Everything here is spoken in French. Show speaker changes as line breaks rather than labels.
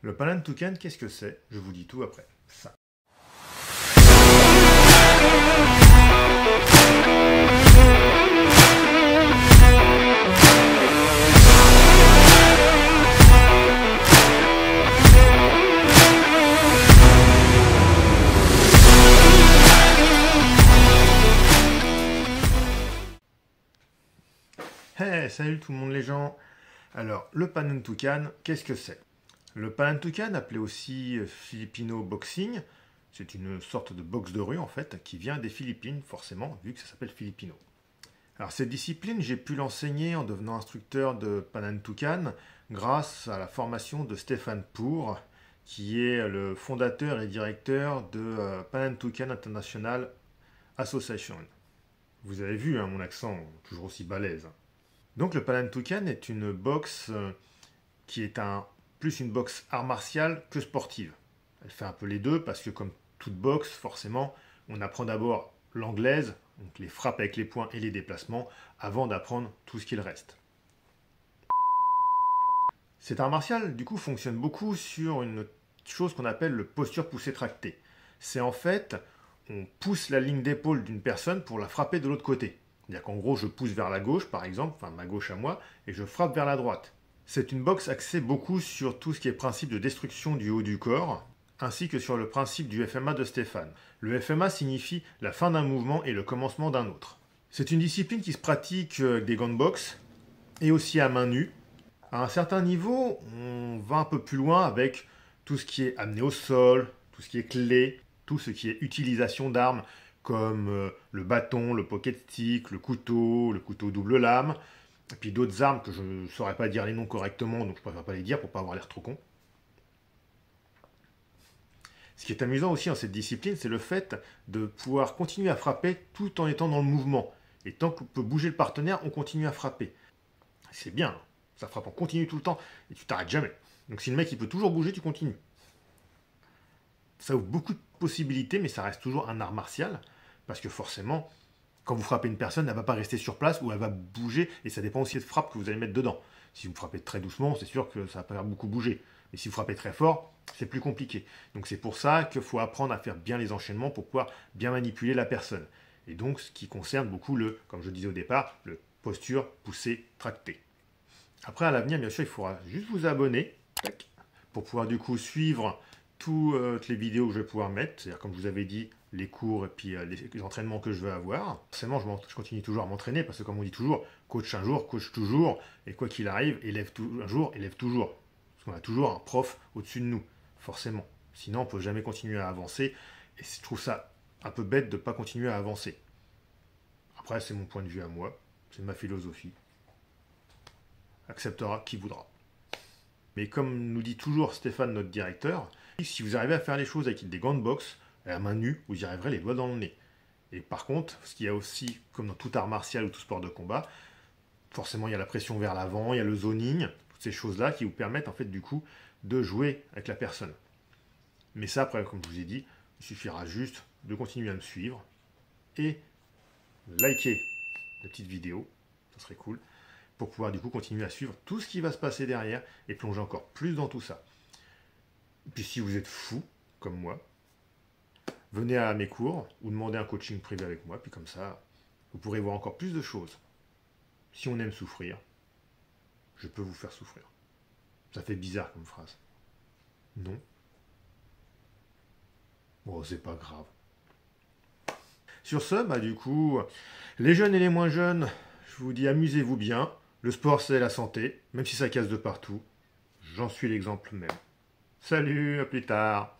Le Panentukan, qu'est-ce que c'est? Je vous dis tout après ça. Hey, salut tout le monde les gens. Alors, le Panentukan, qu'est-ce que c'est? Le Panentukan, appelé aussi Filipino Boxing, c'est une sorte de boxe de rue en fait, qui vient des Philippines, forcément, vu que ça s'appelle Filipino. Alors cette discipline, j'ai pu l'enseigner en devenant instructeur de Panentukan grâce à la formation de Stéphane Pour, qui est le fondateur et directeur de Panentukan International Association. Vous avez vu hein, mon accent, toujours aussi balèze. Donc le Panentukan est une boxe qui est plus une boxe art martial que sportive. Elle fait un peu les deux parce que comme toute boxe, forcément, on apprend d'abord l'anglaise, donc les frappes avec les poings et les déplacements, avant d'apprendre tout ce qu'il reste. Cet art martial, du coup, fonctionne beaucoup sur une chose qu'on appelle le posture poussée tractée. C'est en fait, on pousse la ligne d'épaule d'une personne pour la frapper de l'autre côté. C'est-à-dire qu'en gros, je pousse vers la gauche, par exemple, enfin ma gauche à moi, et je frappe vers la droite. C'est une boxe axée beaucoup sur tout ce qui est principe de destruction du haut du corps, ainsi que sur le principe du FMA de Stéphane. Le FMA signifie la fin d'un mouvement et le commencement d'un autre. C'est une discipline qui se pratique avec des gants de boxe, et aussi à main nue. À un certain niveau, on va un peu plus loin avec tout ce qui est amené au sol, tout ce qui est clé, tout ce qui est utilisation d'armes, comme le bâton, le pocket stick, le couteau double lame, et puis d'autres armes que je ne saurais pas dire les noms correctement, donc je préfère pas les dire pour pas avoir l'air trop con. Ce qui est amusant aussi dans cette discipline, c'est le fait de pouvoir continuer à frapper tout en étant dans le mouvement. Et tant qu'on peut bouger le partenaire, on continue à frapper. C'est bien, ça frappe en continu tout le temps, et tu t'arrêtes jamais. Donc si le mec il peut toujours bouger, tu continues. Ça ouvre beaucoup de possibilités, mais ça reste toujours un art martial. Parce que forcément, quand vous frappez une personne, elle ne va pas rester sur place ou elle va bouger. Et ça dépend aussi de frappe que vous allez mettre dedans. Si vous frappez très doucement, c'est sûr que ça va pas beaucoup bouger. Mais si vous frappez très fort, c'est plus compliqué. Donc c'est pour ça qu'il faut apprendre à faire bien les enchaînements pour pouvoir bien manipuler la personne. Et donc ce qui concerne beaucoup comme je disais au départ, le posture poussée tractée. Après à l'avenir, bien sûr, il faudra juste vous abonner pour pouvoir du coup suivre toutes les vidéos que je vais pouvoir mettre, c'est-à-dire comme je vous avais dit, les cours et puis les entraînements que je veux avoir. Forcément, je continue toujours à m'entraîner parce que comme on dit toujours, coach un jour, coach toujours, et quoi qu'il arrive, un jour, élève toujours. Parce qu'on a toujours un prof au-dessus de nous, forcément. Sinon, on ne peut jamais continuer à avancer, et je trouve ça un peu bête de ne pas continuer à avancer. Après, c'est mon point de vue à moi, c'est ma philosophie. Acceptera qui voudra. Mais comme nous dit toujours Stéphane, notre directeur, si vous arrivez à faire les choses avec des gants de boxe, à main nue, vous y arriverez les doigts dans le nez. Et par contre, ce qu'il y a aussi, comme dans tout art martial ou tout sport de combat, forcément il y a la pression vers l'avant, il y a le zoning, toutes ces choses-là qui vous permettent en fait du coup de jouer avec la personne. Mais ça, après, comme je vous ai dit, il suffira juste de continuer à me suivre et liker la petite vidéo, ça serait cool, pour pouvoir du coup continuer à suivre tout ce qui va se passer derrière et plonger encore plus dans tout ça. Et puis si vous êtes fou, comme moi, venez à mes cours ou demandez un coaching privé avec moi, puis comme ça, vous pourrez voir encore plus de choses. Si on aime souffrir, je peux vous faire souffrir. Ça fait bizarre comme phrase. Non? Bon, c'est pas grave. Sur ce, du coup, les jeunes et les moins jeunes, je vous dis amusez-vous bien. Le sport, c'est la santé, même si ça casse de partout. J'en suis l'exemple même. Salut, à plus tard.